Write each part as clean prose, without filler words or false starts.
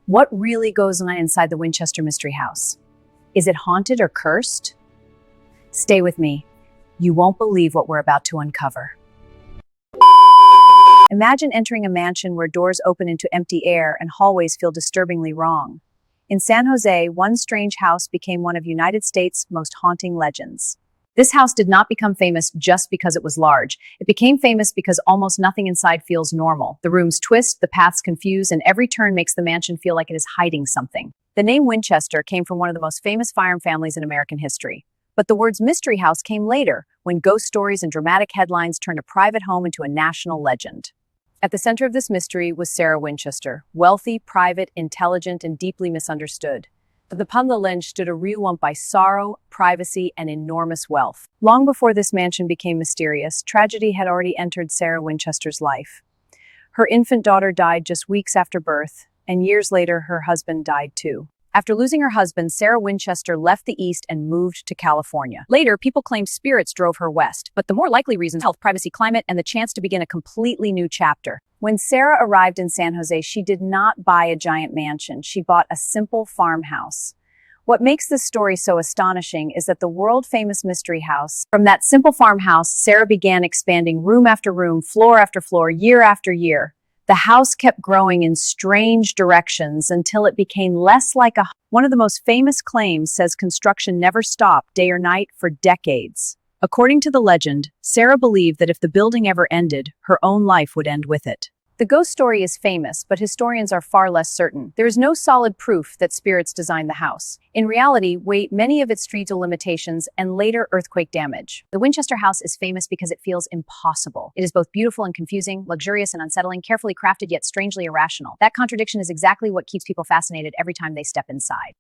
What really goes on inside the Winchester Mystery House? Is it haunted or cursed? Stay with me. You won't believe what we're about to uncover. Imagine entering a mansion where doors open into empty air and hallways feel disturbingly wrong. In San Jose, one strange house became one of United States' most haunting legends. This house did not become famous just because it was large. It became famous because almost nothing inside feels normal. The rooms twist, the paths confuse, and every turn makes the mansion feel like it is hiding something. The name Winchester came from one of the most famous firearm families in American history. But the words mystery house came later, when ghost stories and dramatic headlines turned a private home into a national legend. At the center of this mystery was Sarah Winchester, wealthy, private, intelligent, and deeply misunderstood. Upon the lens stood a real woman by sorrow, privacy, and enormous wealth. Long before this mansion became mysterious, tragedy had already entered Sarah Winchester's life. Her infant daughter died just weeks after birth, and years later her husband died too. After losing her husband, Sarah Winchester left the East and moved to California. Later, people claimed spirits drove her west, but the more likely reasons health, privacy, climate, and the chance to begin a completely new chapter. When Sarah arrived in San Jose, she did not buy a giant mansion. She bought a simple farmhouse. What makes this story so astonishing is that the world-famous mystery house, from that simple farmhouse, Sarah began expanding room after room, floor after floor, year after year. The house kept growing in strange directions until it became less like a... One of the most famous claims says construction never stopped, day or night, for decades. According to the legend, Sarah believed that if the building ever ended, her own life would end with it. The ghost story is famous, but historians are far less certain. There is no solid proof that spirits designed the house. In reality, many of its structural limitations and later earthquake damage. The Winchester house is famous because it feels impossible. It is both beautiful and confusing, luxurious and unsettling, carefully crafted yet strangely irrational. That contradiction is exactly what keeps people fascinated every time they step inside.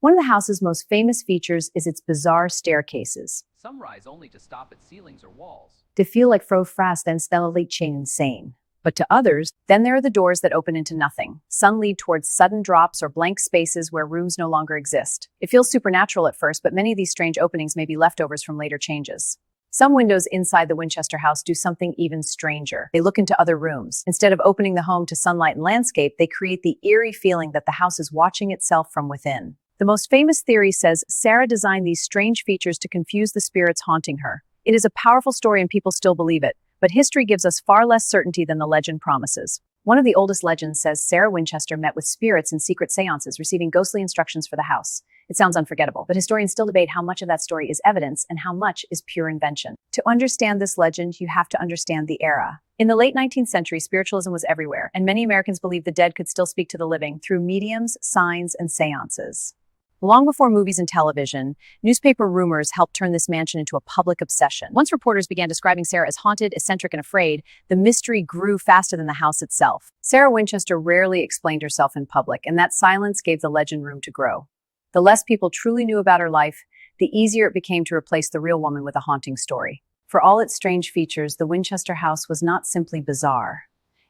One of the house's most famous features is its bizarre staircases. Some rise only to stop at ceilings or walls. To feel like fast and stellarly insane. But to others, then there are the doors that open into nothing. Some lead towards sudden drops or blank spaces where rooms no longer exist. It feels supernatural at first, but many of these strange openings may be leftovers from later changes. Some windows inside the Winchester house do something even stranger. They look into other rooms. Instead of opening the home to sunlight and landscape, they create the eerie feeling that the house is watching itself from within. The most famous theory says Sarah designed these strange features to confuse the spirits haunting her. It is a powerful story and people still believe it. But history gives us far less certainty than the legend promises. One of the oldest legends says Sarah Winchester met with spirits in secret seances, receiving ghostly instructions for the house. It sounds unforgettable, but historians still debate how much of that story is evidence and how much is pure invention. To understand this legend, you have to understand the era. In the late 19th century, spiritualism was everywhere, and many Americans believed the dead could still speak to the living through mediums, signs, and seances. Long before movies and television, newspaper rumors helped turn this mansion into a public obsession. Once reporters began describing Sarah as haunted, eccentric, and afraid, the mystery grew faster than the house itself. Sarah Winchester rarely explained herself in public, and that silence gave the legend room to grow. The less people truly knew about her life, the easier it became to replace the real woman with a haunting story. For all its strange features, the Winchester house was not simply bizarre.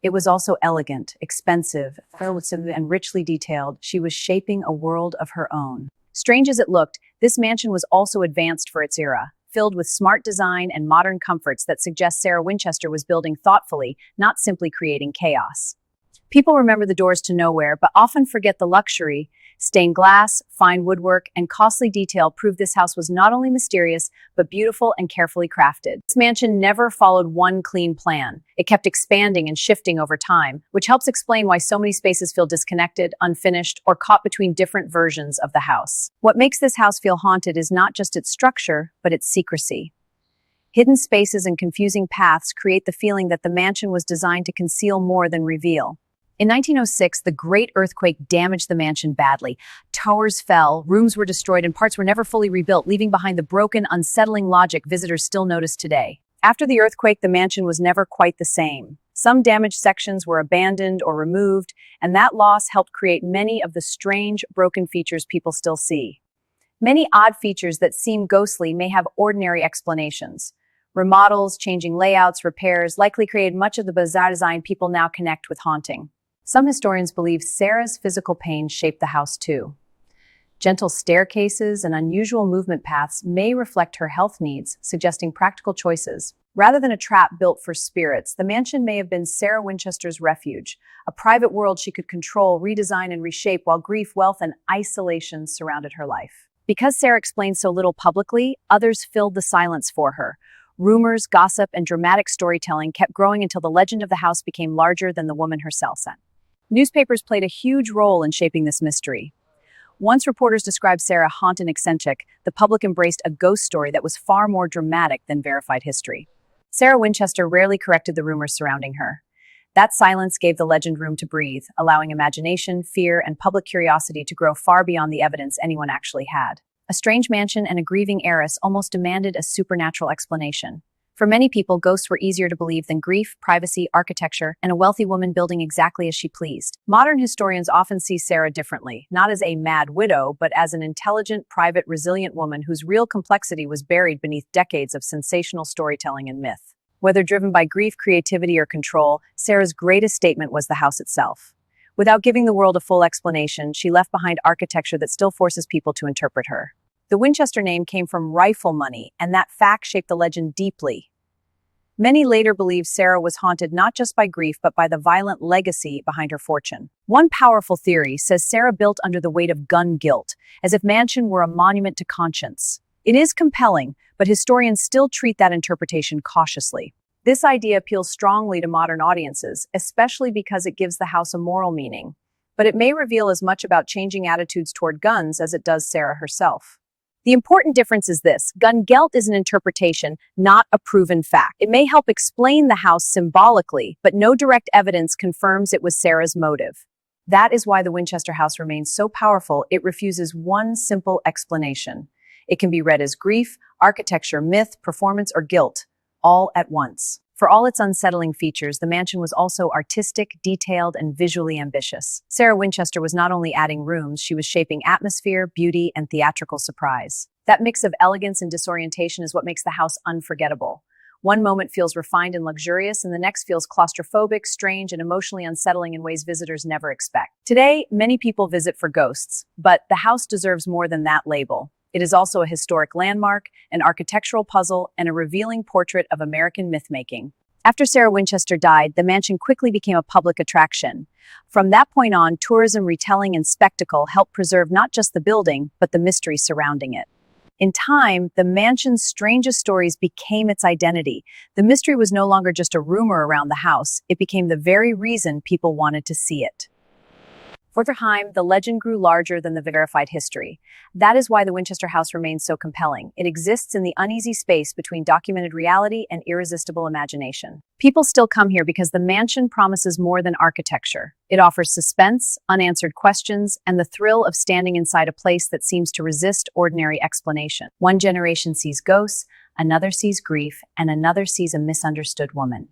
It was also elegant, expensive, and richly detailed. She was shaping a world of her own. Strange as it looked, this mansion was also advanced for its era, filled with smart design and modern comforts that suggest Sarah Winchester was building thoughtfully, not simply creating chaos. People remember the doors to nowhere, but often forget the luxury. Stained glass, fine woodwork, and costly detail prove this house was not only mysterious, but beautiful and carefully crafted. This mansion never followed one clean plan. It kept expanding and shifting over time, which helps explain why so many spaces feel disconnected, unfinished, or caught between different versions of the house. What makes this house feel haunted is not just its structure, but its secrecy. Hidden spaces and confusing paths create the feeling that the mansion was designed to conceal more than reveal. In 1906, the Great Earthquake damaged the mansion badly. Towers fell, rooms were destroyed, and parts were never fully rebuilt, leaving behind the broken, unsettling logic visitors still notice today. After the earthquake, the mansion was never quite the same. Some damaged sections were abandoned or removed, and that loss helped create many of the strange, broken features people still see. Many odd features that seem ghostly may have ordinary explanations. Remodels, changing layouts, repairs likely created much of the bizarre design people now connect with haunting. Some historians believe Sarah's physical pain shaped the house too. Gentle staircases and unusual movement paths may reflect her health needs, suggesting practical choices. Rather than a trap built for spirits, the mansion may have been Sarah Winchester's refuge, a private world she could control, redesign, and reshape while grief, wealth, and isolation surrounded her life. Because Sarah explained so little publicly, others filled the silence for her. Rumors, gossip, and dramatic storytelling kept growing until the legend of the house became larger than the woman herself. Newspapers played a huge role in shaping this mystery. Once reporters described Sarah haunted and eccentric, the public embraced a ghost story that was far more dramatic than verified history. Sarah Winchester rarely corrected the rumors surrounding her. That silence gave the legend room to breathe, allowing imagination, fear, and public curiosity to grow far beyond the evidence anyone actually had. A strange mansion and a grieving heiress almost demanded a supernatural explanation. For many people, ghosts were easier to believe than grief, privacy, architecture, and a wealthy woman building exactly as she pleased. Modern historians often see Sarah differently, not as a mad widow, but as an intelligent, private, resilient woman whose real complexity was buried beneath decades of sensational storytelling and myth. Whether driven by grief, creativity, or control, Sarah's greatest statement was the house itself. Without giving the world a full explanation, she left behind architecture that still forces people to interpret her. The Winchester name came from rifle money, and that fact shaped the legend deeply. Many later believed Sarah was haunted not just by grief but by the violent legacy behind her fortune. One powerful theory says Sarah built under the weight of gun guilt, as if mansion were a monument to conscience. It is compelling, but historians still treat that interpretation cautiously. This idea appeals strongly to modern audiences, especially because it gives the house a moral meaning. But it may reveal as much about changing attitudes toward guns as it does Sarah herself. The important difference is this: gun guilt is an interpretation, not a proven fact. It may help explain the house symbolically, but no direct evidence confirms it was Sarah's motive. That is why the Winchester house remains so powerful. It refuses one simple explanation. It can be read as grief, architecture, myth, performance, or guilt, all at once. For all its unsettling features, the mansion was also artistic, detailed, and visually ambitious. Sarah Winchester was not only adding rooms, she was shaping atmosphere, beauty, and theatrical surprise. That mix of elegance and disorientation is what makes the house unforgettable. One moment feels refined and luxurious, and the next feels claustrophobic, strange, and emotionally unsettling in ways visitors never expect. Today, many people visit for ghosts, but the house deserves more than that label. It is also a historic landmark, an architectural puzzle, and a revealing portrait of American myth-making. After Sarah Winchester died, the mansion quickly became a public attraction. From that point on, tourism, retelling, and spectacle helped preserve not just the building, but the mystery surrounding it. In time, the mansion's strangest stories became its identity. The mystery was no longer just a rumor around the house, it became the very reason people wanted to see it. For time, the legend grew larger than the verified history. That is why the Winchester house remains so compelling. It exists in the uneasy space between documented reality and irresistible imagination. People still come here because the mansion promises more than architecture. It offers suspense, unanswered questions, and the thrill of standing inside a place that seems to resist ordinary explanation. One generation sees ghosts, another sees grief, and another sees a misunderstood woman.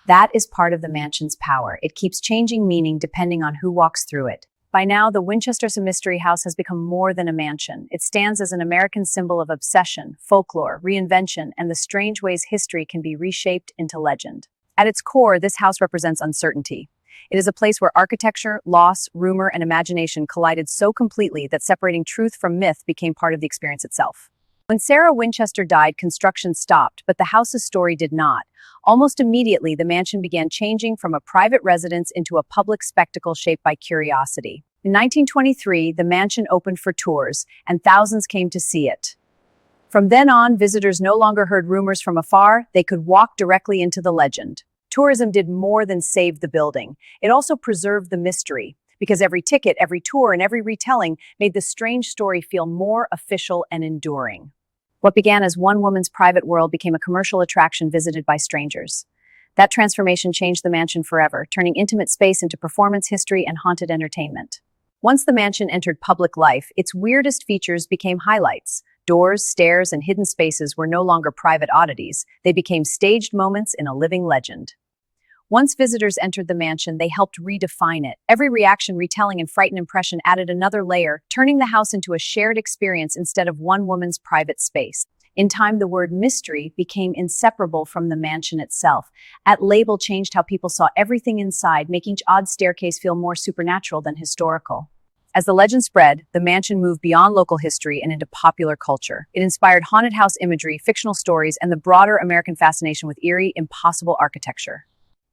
That is part of the mansion's power. It keeps changing meaning depending on who walks through it. By now, the Winchester Mystery House has become more than a mansion. It stands as an American symbol of obsession, folklore, reinvention, and the strange ways history can be reshaped into legend. At its core, this house represents uncertainty. It is a place where architecture, loss, rumor, and imagination collided so completely that separating truth from myth became part of the experience itself. When Sarah Winchester died, construction stopped, but the house's story did not. Almost immediately, the mansion began changing from a private residence into a public spectacle shaped by curiosity. In 1923, the mansion opened for tours, and thousands came to see it. From then on, visitors no longer heard rumors from afar, they could walk directly into the legend. Tourism did more than save the building. It also preserved the mystery, because every ticket, every tour, and every retelling made the strange story feel more official and enduring. What began as one woman's private world became a commercial attraction visited by strangers. That transformation changed the mansion forever, turning intimate space into performance, history, and haunted entertainment. Once the mansion entered public life, its weirdest features became highlights. Doors, stairs, and hidden spaces were no longer private oddities. They became staged moments in a living legend. Once visitors entered the mansion, they helped redefine it. Every reaction, retelling, and frightened impression added another layer, turning the house into a shared experience instead of one woman's private space. In time, the word mystery became inseparable from the mansion itself. That label changed how people saw everything inside, making each odd staircase feel more supernatural than historical. As the legend spread, the mansion moved beyond local history and into popular culture. It inspired haunted house imagery, fictional stories, and the broader American fascination with eerie, impossible architecture.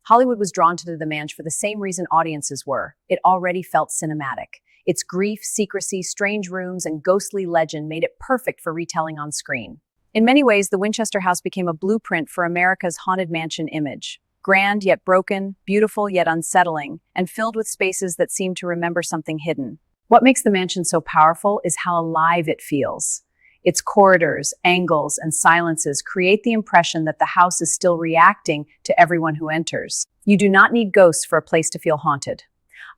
Hollywood was drawn to the mansion for the same reason audiences were. It already felt cinematic. Its grief, secrecy, strange rooms, and ghostly legend made it perfect for retelling on screen. In many ways, the Winchester house became a blueprint for America's haunted mansion image. Grand yet broken, beautiful yet unsettling, and filled with spaces that seem to remember something hidden. What makes the mansion so powerful is how alive it feels. Its corridors, angles, and silences create the impression that the house is still reacting to everyone who enters. You do not need ghosts for a place to feel haunted.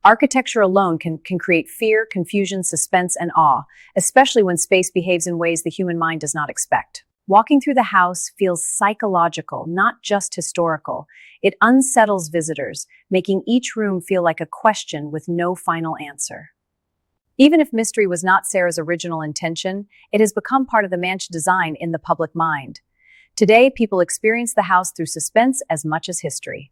Architecture alone can create fear, confusion, suspense, and awe, especially when space behaves in ways the human mind does not expect. Walking through the house feels psychological, not just historical. It unsettles visitors, making each room feel like a question with no final answer. Even if mystery was not Sarah's original intention, it has become part of the mansion design in the public mind. Today, people experience the house through suspense as much as history.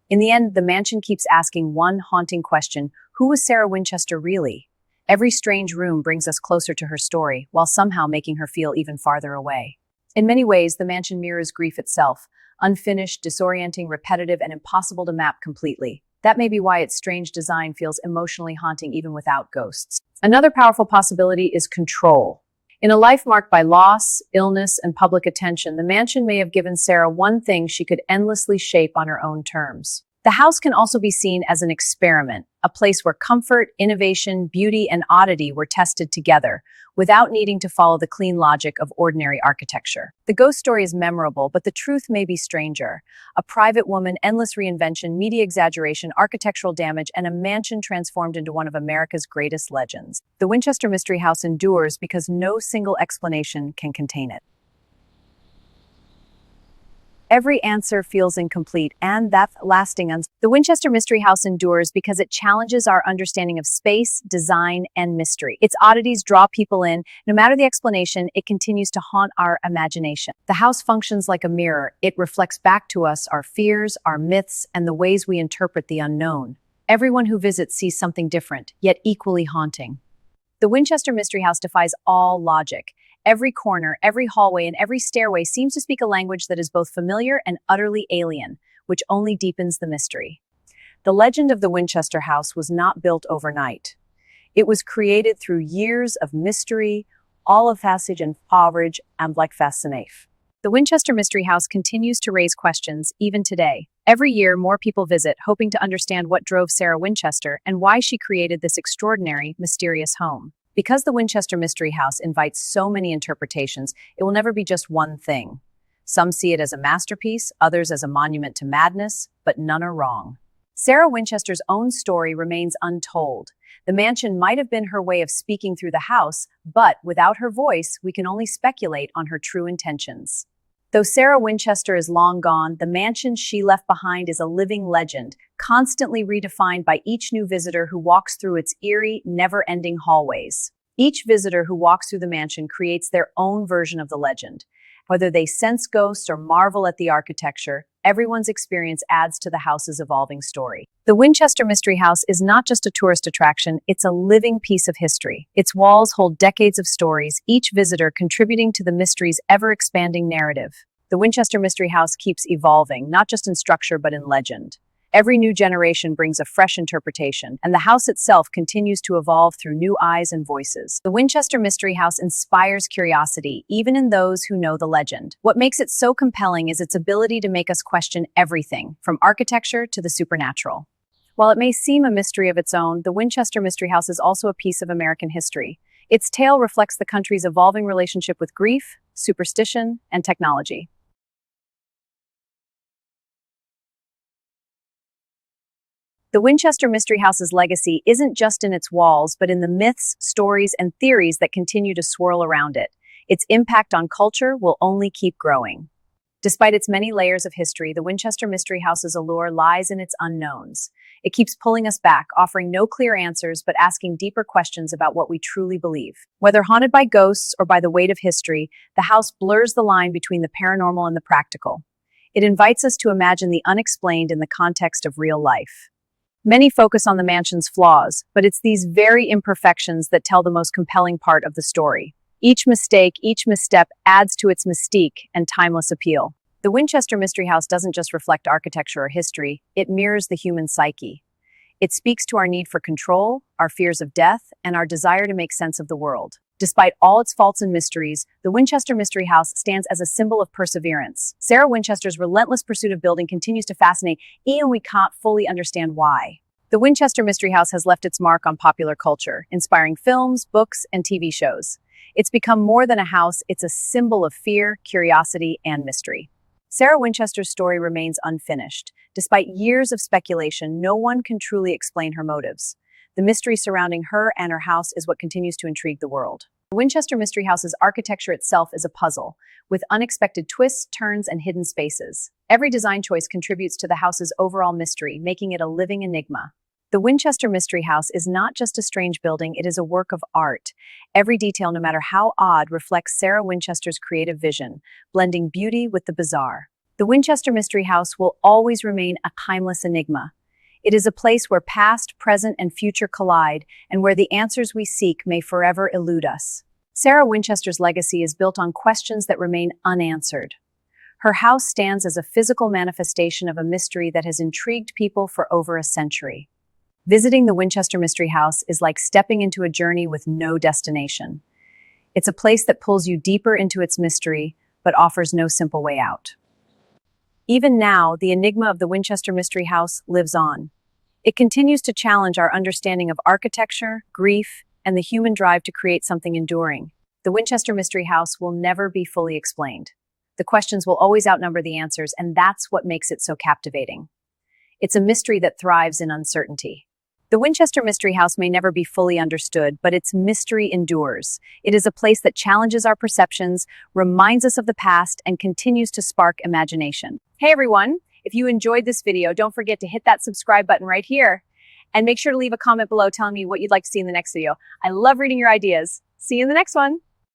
In the end, the mansion keeps asking one haunting question: who was Sarah Winchester really? Every strange room brings us closer to her story, while somehow making her feel even farther away. In many ways, the mansion mirrors grief itself, unfinished, disorienting, repetitive, and impossible to map completely. That may be why its strange design feels emotionally haunting even without ghosts. Another powerful possibility is control. In a life marked by loss, illness, and public attention, the mansion may have given Sarah one thing she could endlessly shape on her own terms. The house can also be seen as an experiment, a place where comfort, innovation, beauty, and oddity were tested together, without needing to follow the clean logic of ordinary architecture. The ghost story is memorable, but the truth may be stranger. A private woman, endless reinvention, media exaggeration, architectural damage, and a mansion transformed into one of America's greatest legends. The Winchester Mystery House endures because no single explanation can contain it. Every answer feels incomplete, and that's lasting. The Winchester Mystery House endures because it challenges our understanding of space, design, and mystery. Its oddities draw people in. No matter the explanation, it continues to haunt our imagination. The house functions like a mirror. It reflects back to us our fears, our myths, and the ways we interpret the unknown. Everyone who visits sees something different, yet equally haunting. The Winchester Mystery House defies all logic. Every corner, every hallway, and every stairway seems to speak a language that is both familiar and utterly alien, which only deepens the mystery. The legend of the Winchester House was not built overnight. It was created through years of mystery, all of passage and coverage, and like fascinate. The Winchester Mystery House continues to raise questions, even today. Every year, more people visit, hoping to understand what drove Sarah Winchester and why she created this extraordinary, mysterious home. Because the Winchester Mystery House invites so many interpretations, it will never be just one thing. Some see it as a masterpiece, others as a monument to madness, but none are wrong. Sarah Winchester's own story remains untold. The mansion might have been her way of speaking through the house, but without her voice, we can only speculate on her true intentions. Though Sarah Winchester is long gone, the mansion she left behind is a living legend, constantly redefined by each new visitor who walks through its eerie, never-ending hallways. Each visitor who walks through the mansion creates their own version of the legend. Whether they sense ghosts or marvel at the architecture, everyone's experience adds to the house's evolving story. The Winchester Mystery House is not just a tourist attraction, it's a living piece of history. Its walls hold decades of stories, each visitor contributing to the mystery's ever-expanding narrative. The Winchester Mystery House keeps evolving, not just in structure but in legend. Every new generation brings a fresh interpretation, and the house itself continues to evolve through new eyes and voices. The Winchester Mystery House inspires curiosity, even in those who know the legend. What makes it so compelling is its ability to make us question everything, from architecture to the supernatural. While it may seem a mystery of its own, the Winchester Mystery House is also a piece of American history. Its tale reflects the country's evolving relationship with grief, superstition, and technology. The Winchester Mystery House's legacy isn't just in its walls, but in the myths, stories, and theories that continue to swirl around it. Its impact on culture will only keep growing. Despite its many layers of history, the Winchester Mystery House's allure lies in its unknowns. It keeps pulling us back, offering no clear answers, but asking deeper questions about what we truly believe. Whether haunted by ghosts or by the weight of history, the house blurs the line between the paranormal and the practical. It invites us to imagine the unexplained in the context of real life. Many focus on the mansion's flaws, but it's these very imperfections that tell the most compelling part of the story. Each mistake, each misstep adds to its mystique and timeless appeal. The Winchester Mystery House doesn't just reflect architecture or history, it mirrors the human psyche. It speaks to our need for control, our fears of death, and our desire to make sense of the world. Despite all its faults and mysteries, the Winchester Mystery House stands as a symbol of perseverance. Sarah Winchester's relentless pursuit of building continues to fascinate, even we can't fully understand why. The Winchester Mystery House has left its mark on popular culture, inspiring films, books, and TV shows. It's become more than a house, it's a symbol of fear, curiosity, and mystery. Sarah Winchester's story remains unfinished. Despite years of speculation, no one can truly explain her motives. The mystery surrounding her and her house is what continues to intrigue the world. The Winchester Mystery House's architecture itself is a puzzle, with unexpected twists, turns, and hidden spaces. Every design choice contributes to the house's overall mystery, making it a living enigma. The Winchester Mystery House is not just a strange building, it is a work of art. Every detail, no matter how odd, reflects Sarah Winchester's creative vision, blending beauty with the bizarre. The Winchester Mystery House will always remain a timeless enigma. It is a place where past, present, and future collide, and where the answers we seek may forever elude us. Sarah Winchester's legacy is built on questions that remain unanswered. Her house stands as a physical manifestation of a mystery that has intrigued people for over a century. Visiting the Winchester Mystery House is like stepping into a journey with no destination. It's a place that pulls you deeper into its mystery, but offers no simple way out. Even now, the enigma of the Winchester Mystery House lives on. It continues to challenge our understanding of architecture, grief, and the human drive to create something enduring. The Winchester Mystery House will never be fully explained. The questions will always outnumber the answers, and that's what makes it so captivating. It's a mystery that thrives in uncertainty. The Winchester Mystery House may never be fully understood, but its mystery endures. It is a place that challenges our perceptions, reminds us of the past, and continues to spark imagination. Hey everyone, if you enjoyed this video, don't forget to hit that subscribe button right here. And make sure to leave a comment below telling me what you'd like to see in the next video. I love reading your ideas. See you in the next one.